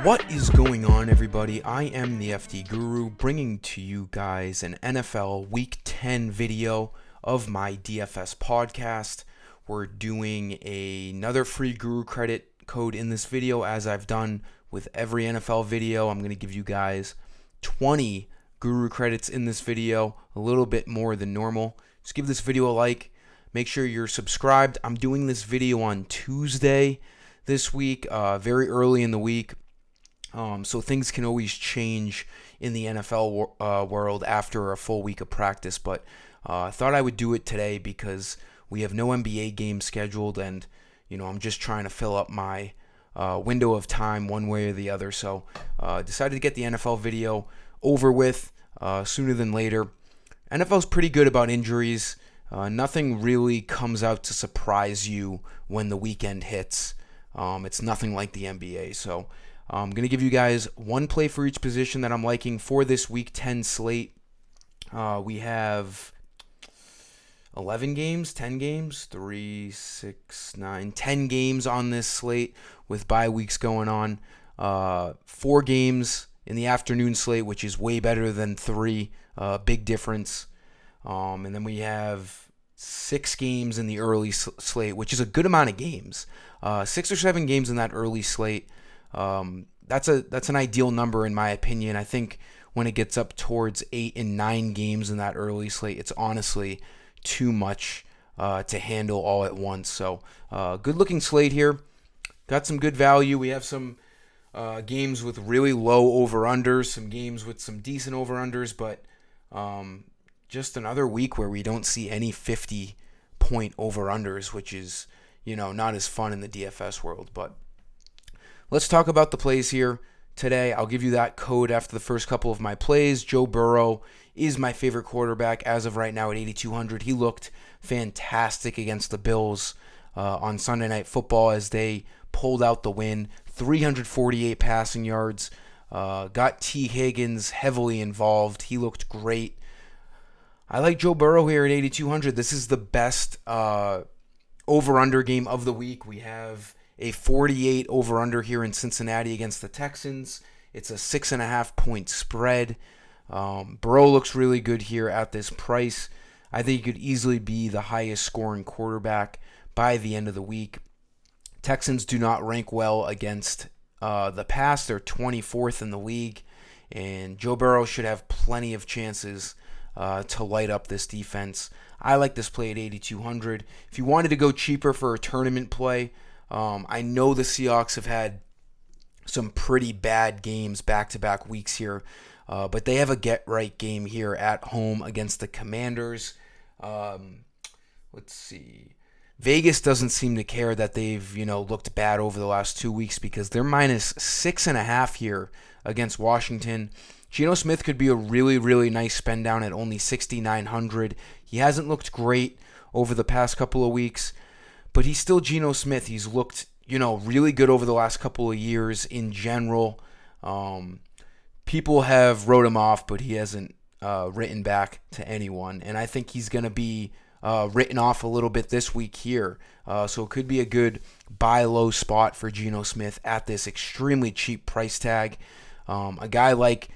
What is going on, everybody? I am the FD Guru, bringing to you guys an NFL Week 10 video of my DFS podcast. We're doing another free Guru credit code in this video, as I've done with every NFL video. I'm going to give you guys 20 Guru credits in this video, a little bit more than normal. Just give this video a like. Make sure you're subscribed. I'm doing this video on Tuesday this week, very early in the week. So things can always change in the NFL world after a full week of practice. But I thought I would do it today because we have no NBA games scheduled, and I'm just trying to fill up my window of time one way or the other. So decided to get the NFL video over with sooner than later. NFL's pretty good about injuries. Nothing really comes out to surprise you when the weekend hits. It's nothing like the NBA. So I'm going to give you guys one play for each position that I'm liking for this Week 10 slate. We have 11 games, 10 games, 3, 6, 9, 10 games on this slate with bye weeks going on. 4 games in the afternoon slate, which is way better than 3. Big difference. And then we have 6 games in the early slate, which is a good amount of games. 6 or 7 games in that early slate. That's an ideal number in my opinion. I think when it gets up towards 8 and 9 games in that early slate, it's honestly too much to handle all at once. So good looking slate here. Got some good value. We have some games with really low over-unders, some games with some decent over-unders, but just another week where we don't see any 50-point over-unders, which is, not as fun in the DFS world. But let's talk about the plays here today. I'll give you that code after the first couple of my plays. Joe Burrow is my favorite quarterback as of right now at 8,200. He looked fantastic against the Bills on Sunday Night Football as they pulled out the win. 348 passing yards. Got T. Higgins heavily involved. He looked great. I like Joe Burrow here at 8,200. This is the best over-under game of the week. We have a 48 over-under here in Cincinnati against the Texans. It's a 6.5-point spread. Burrow looks really good here at this price. I think he could easily be the highest scoring quarterback by the end of the week. Texans do not rank well against the pass. They're 24th in the league, and Joe Burrow should have plenty of chances to light up this defense. I like this play at 8,200. If you wanted to go cheaper for a tournament play, I know the Seahawks have had some pretty bad games back-to-back weeks here, but they have a get-right game here at home against the Commanders. Let's see. Vegas doesn't seem to care that they've, looked bad over the last 2 weeks because they're minus 6.5 here against Washington. Geno Smith could be a really, really nice spend down at only 6,900. He hasn't looked great over the past couple of weeks, but he's still Geno Smith. He's looked, really good over the last couple of years in general. People have wrote him off, but he hasn't written back to anyone. And I think he's going to be written off a little bit this week here. So it could be a good buy low spot for Geno Smith at this extremely cheap price tag. A guy like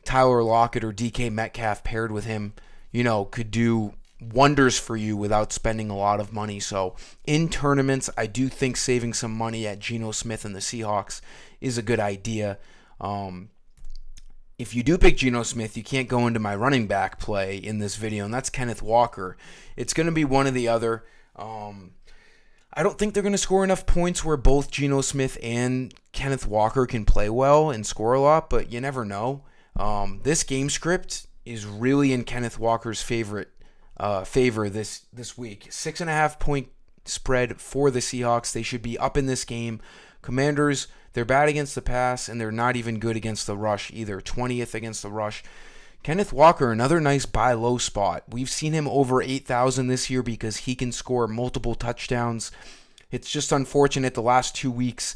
Tyler Lockett or DK Metcalf paired with him, could do wonders for you without spending a lot of money. So in tournaments, I do think saving some money at Geno Smith and the Seahawks is a good idea. If you do pick Geno Smith, you can't go into my running back play in this video, and that's Kenneth Walker. It's going to be one or the other. I don't think they're going to score enough points where both Geno Smith and Kenneth Walker can play well and score a lot, but you never know. This game script is really in Kenneth Walker's favor this week. 6.5-point spread for the Seahawks. They should be up in this game. Commanders, they're bad against the pass, and they're not even good against the rush either. 20th against the rush. Kenneth Walker, another nice buy low spot. We've seen him over 8,000 this year because he can score multiple touchdowns. It's just unfortunate the last 2 weeks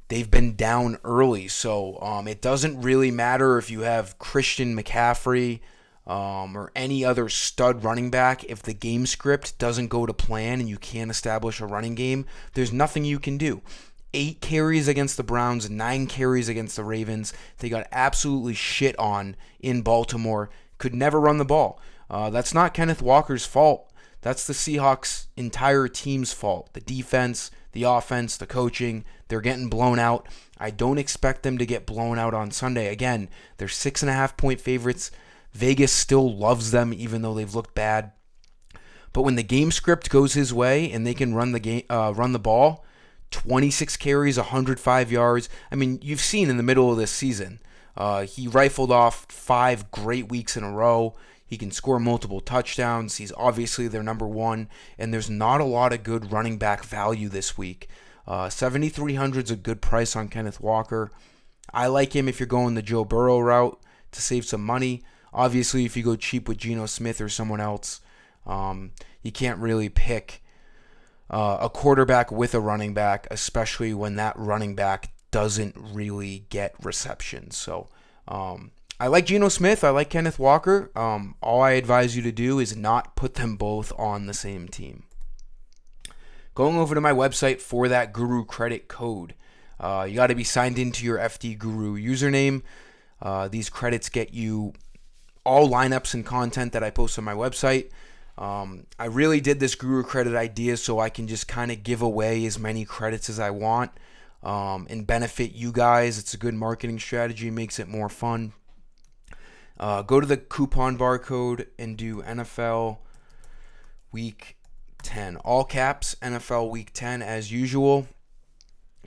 they've been down early. So it doesn't really matter if you have Christian McCaffrey or any other stud running back. If the game script doesn't go to plan and you can't establish a running game, there's nothing you can do. 8 carries against the Browns, 9 carries against the Ravens. They got absolutely shit on in Baltimore. Could never run the ball. That's not Kenneth Walker's fault. That's the Seahawks' entire team's fault. The defense, the offense, the coaching, they're getting blown out. I don't expect them to get blown out on Sunday. Again, they're 6.5-point favorites. Vegas still loves them even though they've looked bad. But when the game script goes his way and they can run the ball, 26 carries, 105 yards. I mean, you've seen in the middle of this season, he rifled off 5 great weeks in a row. He can score multiple touchdowns. He's obviously their number one, and there's not a lot of good running back value this week. 7,300 is a good price on Kenneth Walker. I like him if you're going the Joe Burrow route to save some money. Obviously, if you go cheap with Geno Smith or someone else, you can't really pick a quarterback with a running back, especially when that running back doesn't really get receptions. So I like Geno Smith. I like Kenneth Walker. All I advise you to do is not put them both on the same team. Going over to my website for that Guru credit code. You got to be signed into your FD Guru username. These credits get you all lineups and content that I post on my website. I really did this Guru credit idea so I can just kind of give away as many credits as I want and benefit you guys. It's a good marketing strategy, makes it more fun. Go to the coupon barcode and do NFL Week 10. All caps, NFL Week 10 as usual.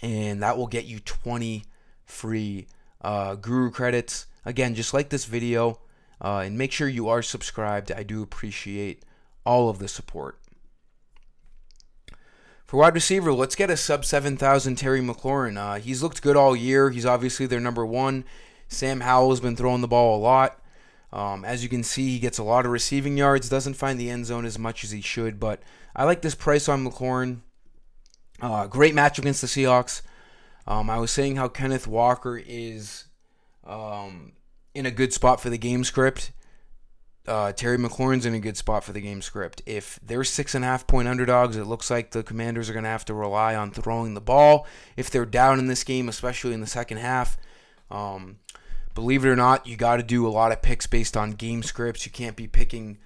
And that will get you 20 free Guru credits. Again, just like this video. And make sure you are subscribed. I do appreciate all of the support. For wide receiver, let's get a sub 7,000 Terry McLaurin. He's looked good all year. He's obviously their number one. Sam Howell's been throwing the ball a lot. As you can see, he gets a lot of receiving yards. Doesn't find the end zone as much as he should. But I like this price on McLaurin. Great match against the Seahawks. I was saying how Kenneth Walker is in a good spot for the game script. Terry McLaurin's in a good spot for the game script. If they're 6.5-point underdogs, it looks like the Commanders are going to have to rely on throwing the ball. If they're down in this game, especially in the second half, believe it or not, you got to do a lot of picks based on game scripts. You can't be picking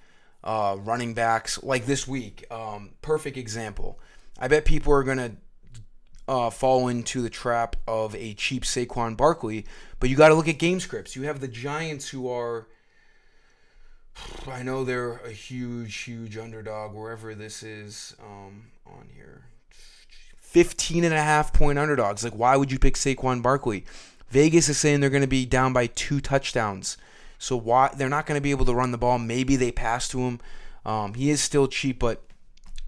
running backs like this week. Perfect example. I bet people are going to fall into the trap of a cheap Saquon Barkley, but you got to look at game scripts. You have the Giants who are, I know they're a huge underdog wherever this is on here. 15.5-point underdogs. Like, why would you pick Saquon Barkley? Vegas is saying they're going to be down by 2 touchdowns. So why they're not going to be able to run the ball. Maybe they pass to him. He is still cheap, but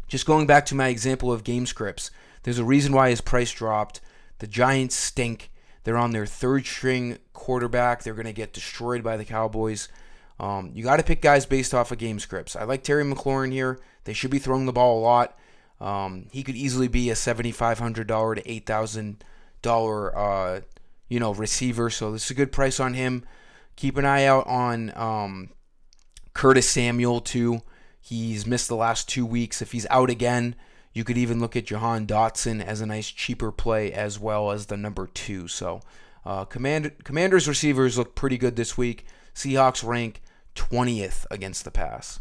just going back to my example of game scripts, there's a reason why his price dropped. The Giants stink. They're on their third-string quarterback. They're going to get destroyed by the Cowboys. You got to pick guys based off of game scripts. I like Terry McLaurin here. They should be throwing the ball a lot. He could easily be a $7,500 to $8,000 receiver. So this is a good price on him. Keep an eye out on Curtis Samuel too. He's missed the last 2 weeks. If he's out again, you could even look at Jahan Dotson as a nice cheaper play as well as the number 2. So Commanders receivers look pretty good this week. Seahawks rank 20th against the pass.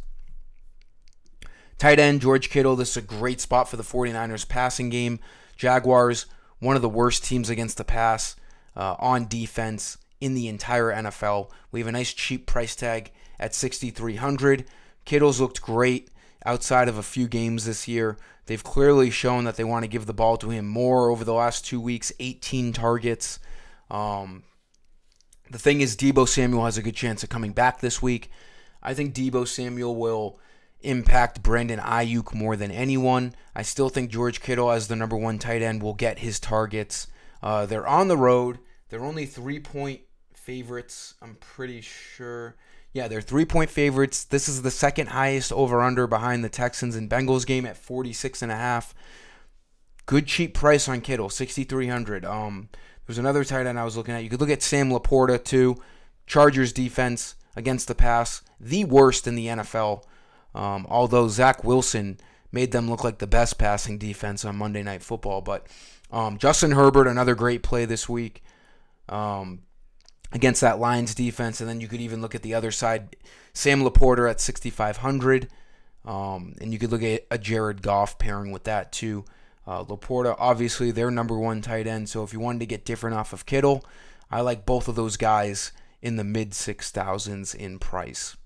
Tight end, George Kittle. This is a great spot for the 49ers passing game. Jaguars, one of the worst teams against the pass on defense in the entire NFL. We have a nice cheap price tag at $6,300. Kittle's looked great outside of a few games this year. They've clearly shown that they want to give the ball to him more over the last 2 weeks, 18 targets. The thing is, Deebo Samuel has a good chance of coming back this week. I think Deebo Samuel will impact Brandon Ayuk more than anyone. I still think George Kittle as the number 1 tight end will get his targets. They're on the road. They're only 3-point favorites, I'm pretty sure. Yeah, they're 3-point favorites. This is the second highest over-under behind the Texans and Bengals game at 46.5. Good cheap price on Kittle, $6,300. There's another tight end I was looking at. You could look at Sam Laporta too. Chargers defense against the pass, the worst in the NFL. Although Zach Wilson made them look like the best passing defense on Monday Night Football. But Justin Herbert, another great play this week against that Lions defense. And then you could even look at the other side, Sam Laporta at 6,500. And you could look at a Jared Goff pairing with that too. Laporta, obviously, their number one tight end. So if you wanted to get different off of Kittle, I like both of those guys in the mid 6,000s in price.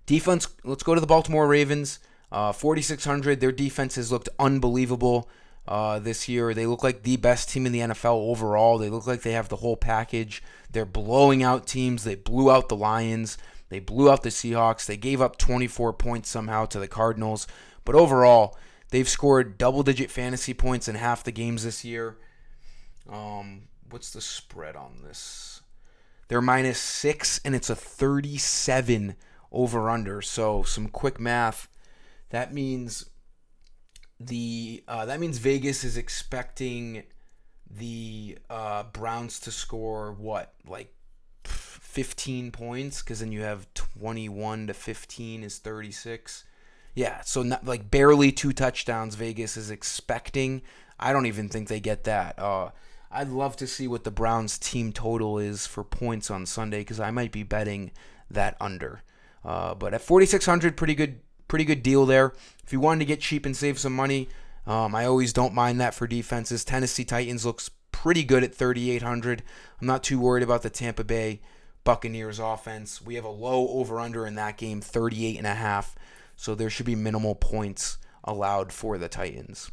Defense, let's go to the Baltimore Ravens. 4,600. Their defense has looked unbelievable this year. They look like the best team in the NFL overall. They look like they have the whole package. They're blowing out teams. They blew out the Lions. They blew out the Seahawks. They gave up 24 points somehow to the Cardinals. But overall, they've scored double-digit fantasy points in half the games this year. What's the spread on this? They're -6, and it's a 37 over/under. So some quick math. That means Vegas is expecting the Browns to score what, like 15 points, because then you have 21 to 15 is 36. Yeah, so not, like barely 2 touchdowns Vegas is expecting. I don't even think they get that. I'd love to see what the Browns team total is for points on Sunday, because I might be betting that under. But at 4,600, pretty good deal there. If you wanted to get cheap and save some money, I always don't mind that for defenses. Tennessee Titans looks pretty good at 3,800. I'm not too worried about the Tampa Bay Buccaneers offense. We have a low over/under in that game, 38.5. So there should be minimal points allowed for the Titans.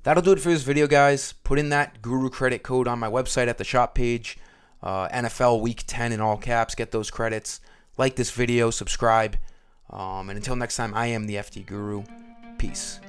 That'll do it for this video, guys. Put in that Guru credit code on my website at the shop page. NFL Week 10 in all caps. Get those credits. Like this video, subscribe. And until next time, I am the FT Guru. Peace.